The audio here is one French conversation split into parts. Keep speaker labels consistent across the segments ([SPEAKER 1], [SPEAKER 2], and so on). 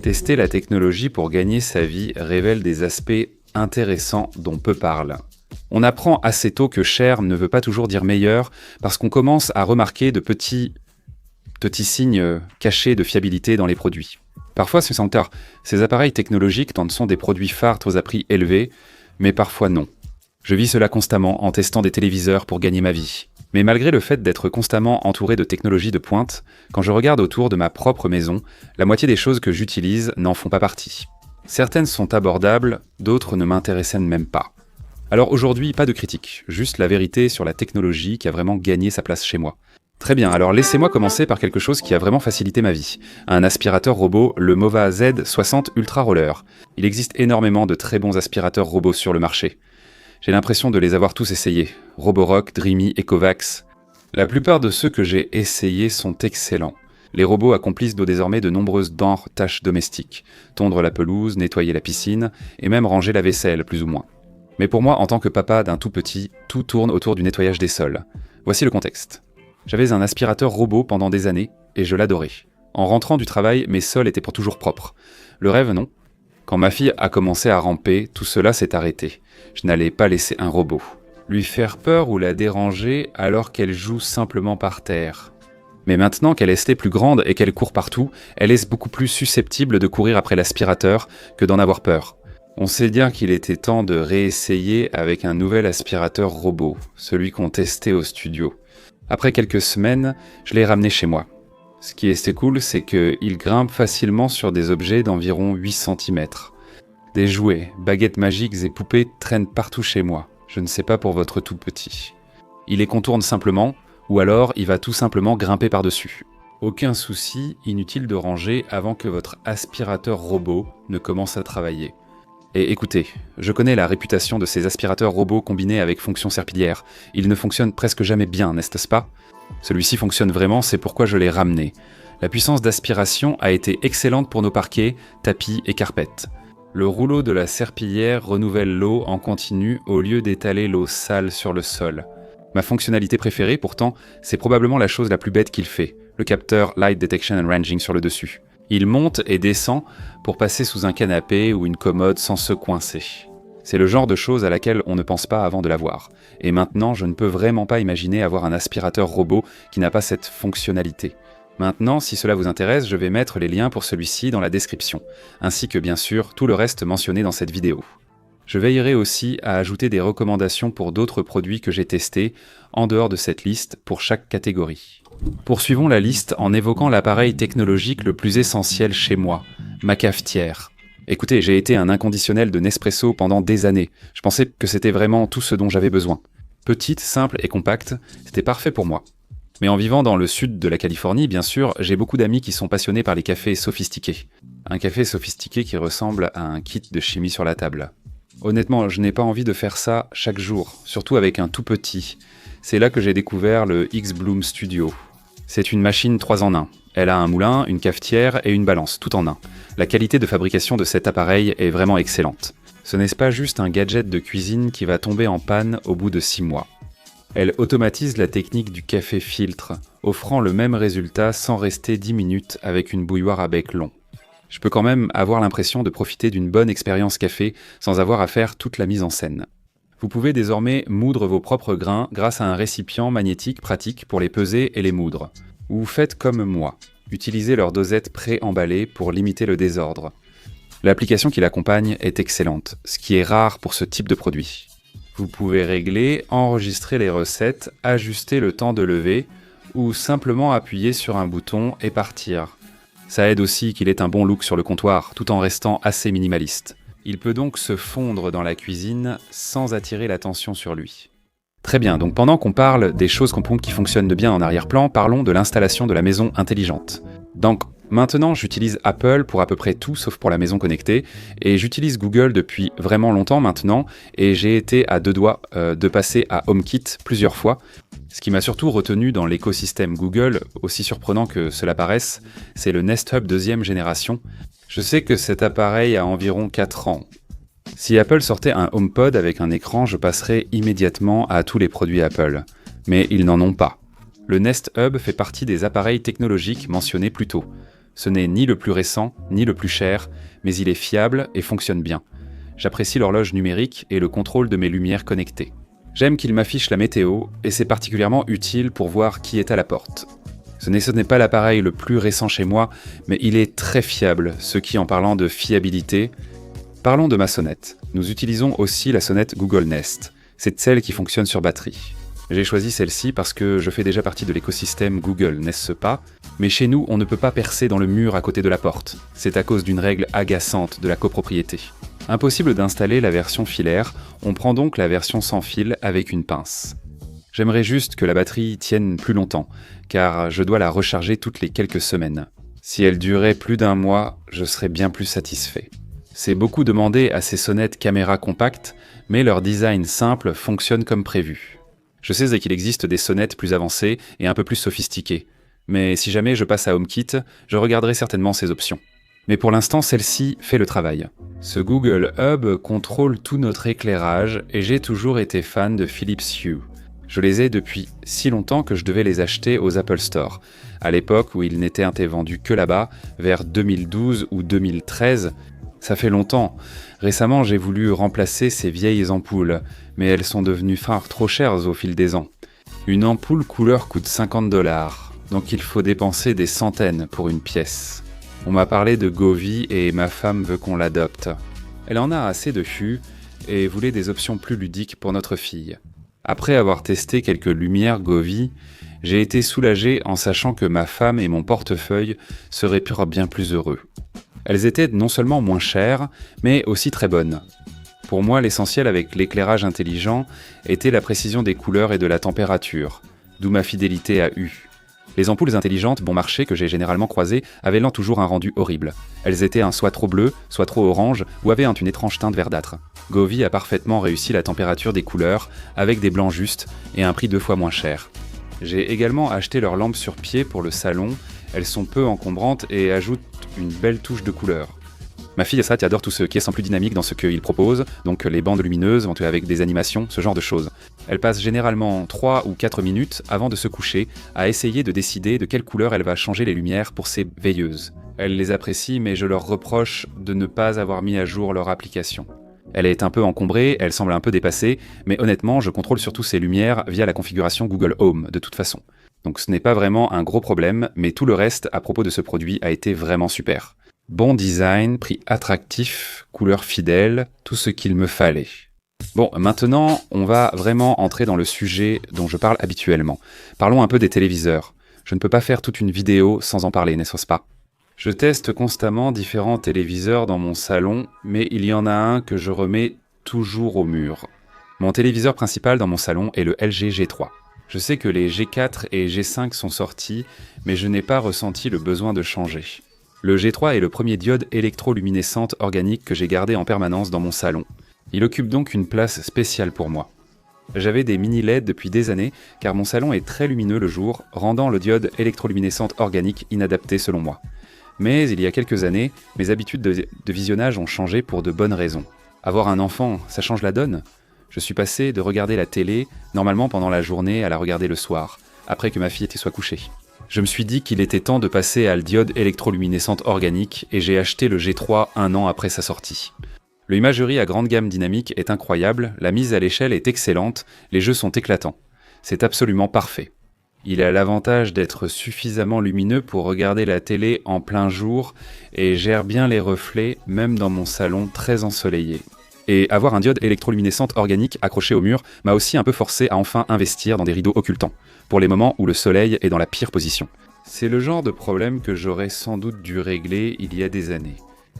[SPEAKER 1] Tester la technologie pour gagner sa vie révèle des aspects intéressants dont peu parlent. On apprend assez tôt que cher ne veut pas toujours dire meilleur parce qu'on commence à remarquer de petits signes cachés de fiabilité dans les produits. Parfois c'est sans tard, ces appareils technologiques en sont des produits phares à prix élevés, mais parfois non. Je vis cela constamment en testant des téléviseurs pour gagner ma vie. Mais malgré le fait d'être constamment entouré de technologies de pointe, quand je regarde autour de ma propre maison, la moitié des choses que j'utilise n'en font pas partie. Certaines sont abordables, d'autres ne m'intéressent même pas. Alors aujourd'hui, pas de critique, juste la vérité sur la technologie qui a vraiment gagné sa place chez moi. Très bien, alors laissez-moi commencer par quelque chose qui a vraiment facilité ma vie. Un aspirateur robot, le Mova Z60 Ultra Roller. Il existe énormément de très bons aspirateurs robots sur le marché. J'ai l'impression de les avoir tous essayés. Roborock, Dreamy, Ecovacs. La plupart de ceux que j'ai essayés sont excellents. Les robots accomplissent désormais de nombreuses tâches domestiques. Tondre la pelouse, nettoyer la piscine, et même ranger la vaisselle, plus ou moins. Mais pour moi, en tant que papa d'un tout petit, tout tourne autour du nettoyage des sols. Voici le contexte. J'avais un aspirateur robot pendant des années, et je l'adorais. En rentrant du travail, mes sols étaient pour toujours propres. Le rêve, non. Quand ma fille a commencé à ramper, tout cela s'est arrêté. Je n'allais pas laisser un robot. Lui faire peur ou la déranger alors qu'elle joue simplement par terre. Mais maintenant qu'elle est plus grande et qu'elle court partout, elle est beaucoup plus susceptible de courir après l'aspirateur que d'en avoir peur. On sait bien qu'il était temps de réessayer avec un nouvel aspirateur robot, celui qu'on testait au studio. Après quelques semaines, je l'ai ramené chez moi. Ce qui est cool, c'est qu'il grimpe facilement sur des objets d'environ 8 cm. Des jouets, baguettes magiques et poupées traînent partout chez moi. Je ne sais pas pour votre tout petit. Il les contourne simplement, ou alors il va tout simplement grimper par-dessus. Aucun souci, inutile de ranger avant que votre aspirateur robot ne commence à travailler. Et écoutez, je connais la réputation de ces aspirateurs robots combinés avec fonction serpillière. Ils ne fonctionnent presque jamais bien, n'est-ce pas ? Celui-ci fonctionne vraiment, c'est pourquoi je l'ai ramené. La puissance d'aspiration a été excellente pour nos parquets, tapis et carpettes. Le rouleau de la serpillière renouvelle l'eau en continu au lieu d'étaler l'eau sale sur le sol. Ma fonctionnalité préférée, pourtant, c'est probablement la chose la plus bête qu'il fait, le capteur Light Detection and Ranging sur le dessus. Il monte et descend pour passer sous un canapé ou une commode sans se coincer. C'est le genre de chose à laquelle on ne pense pas avant de l'avoir. Et maintenant, je ne peux vraiment pas imaginer avoir un aspirateur robot qui n'a pas cette fonctionnalité. Maintenant, si cela vous intéresse, je vais mettre les liens pour celui-ci dans la description, ainsi que bien sûr tout le reste mentionné dans cette vidéo. Je veillerai aussi à ajouter des recommandations pour d'autres produits que j'ai testés, en dehors de cette liste, pour chaque catégorie. Poursuivons la liste en évoquant l'appareil technologique le plus essentiel chez moi, ma cafetière. Écoutez, j'ai été un inconditionnel de Nespresso pendant des années. Je pensais que c'était vraiment tout ce dont j'avais besoin. Petite, simple et compacte, c'était parfait pour moi. Mais en vivant dans le sud de la Californie, bien sûr, j'ai beaucoup d'amis qui sont passionnés par les cafés sophistiqués. Un café sophistiqué qui ressemble à un kit de chimie sur la table. Honnêtement, je n'ai pas envie de faire ça chaque jour, surtout avec un tout petit. C'est là que j'ai découvert le X-Bloom Studio. C'est une machine 3 en 1. Elle a un moulin, une cafetière et une balance, tout en un. La qualité de fabrication de cet appareil est vraiment excellente. Ce n'est pas juste un gadget de cuisine qui va tomber en panne au bout de 6 mois. Elle automatise la technique du café filtre, offrant le même résultat sans rester 10 minutes avec une bouilloire à bec long. Je peux quand même avoir l'impression de profiter d'une bonne expérience café sans avoir à faire toute la mise en scène. Vous pouvez désormais moudre vos propres grains grâce à un récipient magnétique pratique pour les peser et les moudre. Ou faites comme moi, utilisez leur dosette pré-emballée pour limiter le désordre. L'application qui l'accompagne est excellente, ce qui est rare pour ce type de produit. Vous pouvez régler, enregistrer les recettes, ajuster le temps de lever ou simplement appuyer sur un bouton et partir. Ça aide aussi qu'il ait un bon look sur le comptoir tout en restant assez minimaliste. Il peut donc se fondre dans la cuisine sans attirer l'attention sur lui. Très bien, donc pendant qu'on parle des choses qui fonctionnent bien en arrière-plan, parlons de l'installation de la maison intelligente. Donc maintenant, j'utilise Apple pour à peu près tout sauf pour la maison connectée, et j'utilise Google depuis vraiment longtemps maintenant, et j'ai été à 2 doigts de passer à HomeKit plusieurs fois. Ce qui m'a surtout retenu dans l'écosystème Google, aussi surprenant que cela paraisse, c'est le Nest Hub 2e génération. Je sais que cet appareil a environ 4 ans. Si Apple sortait un HomePod avec un écran, je passerais immédiatement à tous les produits Apple. Mais ils n'en ont pas. Le Nest Hub fait partie des appareils technologiques mentionnés plus tôt. Ce n'est ni le plus récent, ni le plus cher, mais il est fiable et fonctionne bien. J'apprécie l'horloge numérique et le contrôle de mes lumières connectées. J'aime qu'il m'affiche la météo, et c'est particulièrement utile pour voir qui est à la porte. Ce n'est pas l'appareil le plus récent chez moi, mais il est très fiable, ce qui, en parlant de fiabilité... Parlons de ma sonnette. Nous utilisons aussi la sonnette Google Nest. C'est celle qui fonctionne sur batterie. J'ai choisi celle-ci parce que je fais déjà partie de l'écosystème Google, n'est-ce pas? Mais chez nous, on ne peut pas percer dans le mur à côté de la porte. C'est à cause d'une règle agaçante de la copropriété. Impossible d'installer la version filaire, on prend donc la version sans fil avec une pince. J'aimerais juste que la batterie tienne plus longtemps, car je dois la recharger toutes les quelques semaines. Si elle durait plus d'1 mois, je serais bien plus satisfait. C'est beaucoup demandé à ces sonnettes caméra compactes, mais leur design simple fonctionne comme prévu. Je sais qu'il existe des sonnettes plus avancées et un peu plus sophistiquées, mais si jamais je passe à HomeKit, je regarderai certainement ces options. Mais pour l'instant, celle-ci fait le travail. Ce Google Hub contrôle tout notre éclairage et j'ai toujours été fan de Philips Hue. Je les ai depuis si longtemps que je devais les acheter aux Apple Store, à l'époque où ils n'étaient vendus que là-bas, vers 2012 ou 2013. Ça fait longtemps. Récemment, j'ai voulu remplacer ces vieilles ampoules, mais elles sont devenues trop chères au fil des ans. Une ampoule couleur coûte $50, donc il faut dépenser des centaines pour une pièce. On m'a parlé de Govee et ma femme veut qu'on l'adopte. Elle en a assez de Hue et voulait des options plus ludiques pour notre fille. Après avoir testé quelques lumières Govee, j'ai été soulagé en sachant que ma femme et mon portefeuille seraient bien plus heureux. Elles étaient non seulement moins chères, mais aussi très bonnes. Pour moi, l'essentiel avec l'éclairage intelligent était la précision des couleurs et de la température, d'où ma fidélité à Hue. Les ampoules intelligentes bon marché que j'ai généralement croisées avaient toujours un rendu horrible. Elles étaient soit trop bleues, soit trop orange, ou avaient une étrange teinte verdâtre. Govee a parfaitement réussi la température des couleurs, avec des blancs justes et un prix 2 fois moins cher. J'ai également acheté leurs lampes sur pied pour le salon. Elles sont peu encombrantes et ajoutent une belle touche de couleur. Ma fille Asrat adore tout ce qui est sans plus dynamique dans ce qu'ils proposent, donc les bandes lumineuses, avec des animations, ce genre de choses. Elle passe généralement 3 ou 4 minutes avant de se coucher à essayer de décider de quelle couleur elle va changer les lumières pour ses veilleuses. Elle les apprécie, mais je leur reproche de ne pas avoir mis à jour leur application. Elle est un peu encombrée, elle semble un peu dépassée, mais honnêtement, je contrôle surtout ces lumières via la configuration Google Home, de toute façon. Donc ce n'est pas vraiment un gros problème, mais tout le reste à propos de ce produit a été vraiment super. Bon design, prix attractif, couleur fidèle, tout ce qu'il me fallait. Bon, maintenant, on va vraiment entrer dans le sujet dont je parle habituellement. Parlons un peu des téléviseurs. Je ne peux pas faire toute une vidéo sans en parler, n'est-ce pas? Je teste constamment différents téléviseurs dans mon salon, mais il y en a un que je remets toujours au mur. Mon téléviseur principal dans mon salon est le LG G3. Je sais que les G4 et G5 sont sortis, mais je n'ai pas ressenti le besoin de changer. Le G3 est le premier diode électroluminescente organique que j'ai gardé en permanence dans mon salon. Il occupe donc une place spéciale pour moi. J'avais des mini LED depuis des années, car mon salon est très lumineux le jour, rendant le diode électroluminescente organique inadapté selon moi. Mais il y a quelques années, mes habitudes de visionnage ont changé pour de bonnes raisons. Avoir un enfant, ça change la donne. Je suis passé de regarder la télé, normalement pendant la journée, à la regarder le soir, après que ma fille soit couchée. Je me suis dit qu'il était temps de passer à le diode électroluminescente organique et j'ai acheté le G3 un an après sa sortie. Le imagerie à grande gamme dynamique est incroyable, la mise à l'échelle est excellente, les jeux sont éclatants. C'est absolument parfait. Il a l'avantage d'être suffisamment lumineux pour regarder la télé en plein jour et gère bien les reflets, même dans mon salon très ensoleillé. Et avoir un diode électroluminescente organique accroché au mur m'a aussi un peu forcé à enfin investir dans des rideaux occultants, pour les moments où le soleil est dans la pire position. C'est le genre de problème que j'aurais sans doute dû régler il y a des années.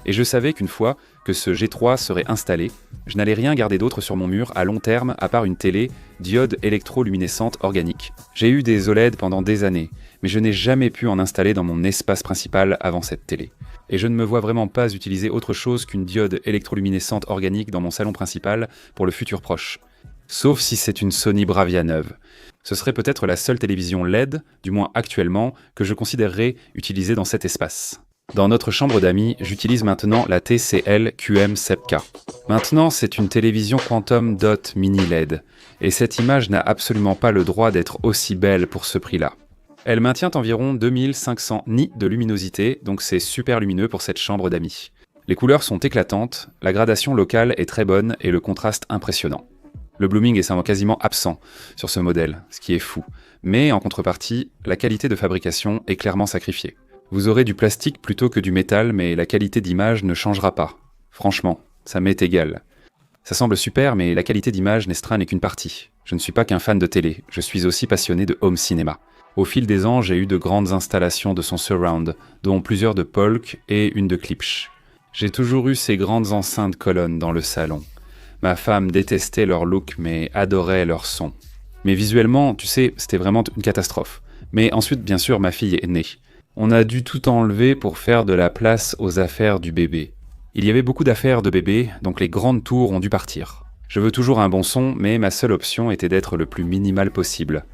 [SPEAKER 1] Et je savais qu'une fois que ce G3 serait installé, je n'allais rien garder d'autre sur mon mur à long terme à part une télé diode électroluminescente organique. J'ai eu des OLED pendant des années, mais je n'ai jamais pu en installer dans mon espace principal avant cette télé. Et je ne me vois vraiment pas utiliser autre chose qu'une diode électroluminescente organique dans mon salon principal pour le futur proche. Sauf si c'est une Sony Bravia neuve. Ce serait peut-être la seule télévision LED, du moins actuellement, que je considérerais utiliser dans cet espace. Dans notre chambre d'amis, j'utilise maintenant la TCL QM7K. Maintenant, c'est une télévision Quantum Dot Mini LED, et cette image n'a absolument pas le droit d'être aussi belle pour ce prix-là. Elle maintient environ 2500 nits de luminosité, donc c'est super lumineux pour cette chambre d'amis. Les couleurs sont éclatantes, la gradation locale est très bonne et le contraste impressionnant. Le blooming est quasiment absent sur ce modèle, ce qui est fou. Mais en contrepartie, la qualité de fabrication est clairement sacrifiée. Vous aurez du plastique plutôt que du métal, mais la qualité d'image ne changera pas. Franchement, ça m'est égal. Ça semble super, mais la qualité d'image n'est qu'une partie. Je ne suis pas qu'un fan de télé, je suis aussi passionné de home cinéma. Au fil des ans, j'ai eu de grandes installations de son surround, dont plusieurs de Polk et une de Klipsch. J'ai toujours eu ces grandes enceintes colonnes dans le salon. Ma femme détestait leur look, mais adorait leur son. Mais visuellement, tu sais, c'était vraiment une catastrophe. Mais ensuite, bien sûr, ma fille est née. On a dû tout enlever pour faire de la place aux affaires du bébé. Il y avait beaucoup d'affaires de bébé, donc les grandes tours ont dû partir. Je veux toujours un bon son, mais ma seule option était d'être le plus minimal possible.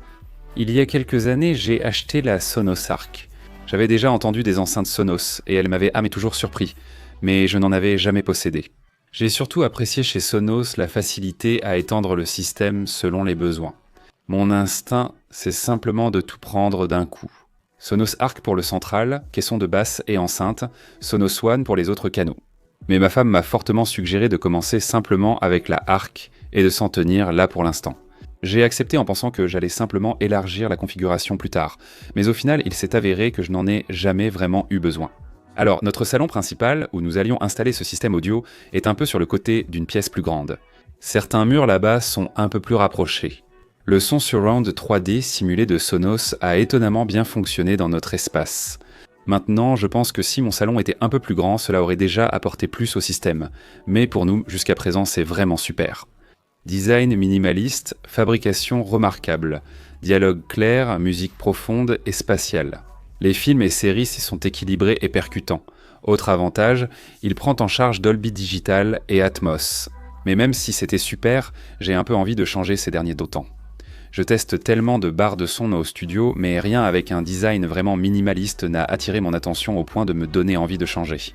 [SPEAKER 1] Il y a quelques années, j'ai acheté la Sonos Arc. J'avais déjà entendu des enceintes Sonos, et elles m'avaient toujours surpris, mais je n'en avais jamais possédé. J'ai surtout apprécié chez Sonos la facilité à étendre le système selon les besoins. Mon instinct, c'est simplement de tout prendre d'un coup. Sonos Arc pour le central, caisson de basse et enceinte, Sonos One pour les autres canaux. Mais ma femme m'a fortement suggéré de commencer simplement avec la Arc et de s'en tenir là pour l'instant. J'ai accepté en pensant que j'allais simplement élargir la configuration plus tard, mais au final il s'est avéré que je n'en ai jamais vraiment eu besoin. Alors, notre salon principal, où nous allions installer ce système audio, est un peu sur le côté d'une pièce plus grande. Certains murs là-bas sont un peu plus rapprochés. Le son surround 3D simulé de Sonos a étonnamment bien fonctionné dans notre espace. Maintenant, je pense que si mon salon était un peu plus grand, cela aurait déjà apporté plus au système. Mais pour nous, jusqu'à présent, c'est vraiment super. Design minimaliste, fabrication remarquable, dialogue clair, musique profonde et spatiale. Les films et séries s'y sont équilibrés et percutants. Autre avantage, il prend en charge Dolby Digital et Atmos. Mais même si c'était super, j'ai un peu envie de changer ces derniers temps. Je teste tellement de barres de son au studio, mais rien avec un design vraiment minimaliste n'a attiré mon attention au point de me donner envie de changer.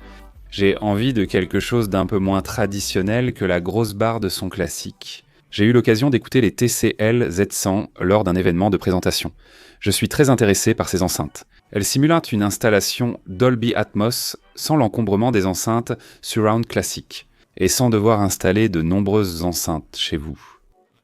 [SPEAKER 1] J'ai envie de quelque chose d'un peu moins traditionnel que la grosse barre de son classique. J'ai eu l'occasion d'écouter les TCL Z100 lors d'un événement de présentation. Je suis très intéressé par ces enceintes. Elles simulent une installation Dolby Atmos sans l'encombrement des enceintes surround classiques et sans devoir installer de nombreuses enceintes chez vous.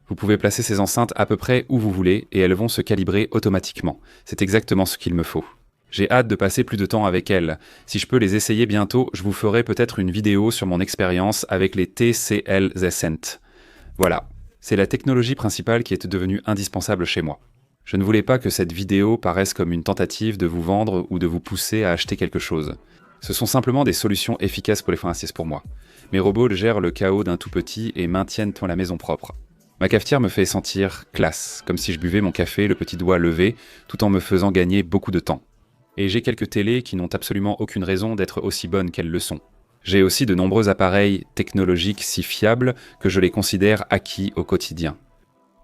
[SPEAKER 1] Vous pouvez placer ces enceintes à peu près où vous voulez et elles vont se calibrer automatiquement. C'est exactement ce qu'il me faut. J'ai hâte de passer plus de temps avec elles. Si je peux les essayer bientôt, je vous ferai peut-être une vidéo sur mon expérience avec les TCL Z100. Voilà, c'est la technologie principale qui est devenue indispensable chez moi. Je ne voulais pas que cette vidéo paraisse comme une tentative de vous vendre ou de vous pousser à acheter quelque chose. Ce sont simplement des solutions efficaces pour les fins assises pour moi. Mes robots gèrent le chaos d'un tout petit et maintiennent la maison propre. Ma cafetière me fait sentir classe, comme si je buvais mon café le petit doigt levé, tout en me faisant gagner beaucoup de temps. Et j'ai quelques télés qui n'ont absolument aucune raison d'être aussi bonnes qu'elles le sont. J'ai aussi de nombreux appareils technologiques si fiables que je les considère acquis au quotidien.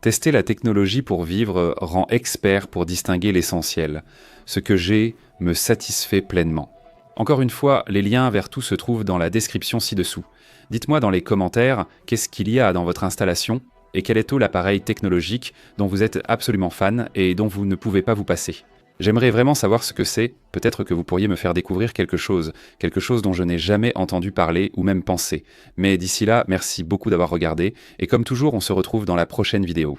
[SPEAKER 1] Tester la technologie pour vivre rend expert pour distinguer l'essentiel. Ce que j'ai me satisfait pleinement. Encore une fois, les liens vers tout se trouvent dans la description ci-dessous. Dites-moi dans les commentaires qu'est-ce qu'il y a dans votre installation et quel est l'appareil technologique dont vous êtes absolument fan et dont vous ne pouvez pas vous passer. J'aimerais vraiment savoir ce que c'est, peut-être que vous pourriez me faire découvrir quelque chose dont je n'ai jamais entendu parler ou même pensé. Mais d'ici là, merci beaucoup d'avoir regardé, et comme toujours, on se retrouve dans la prochaine vidéo.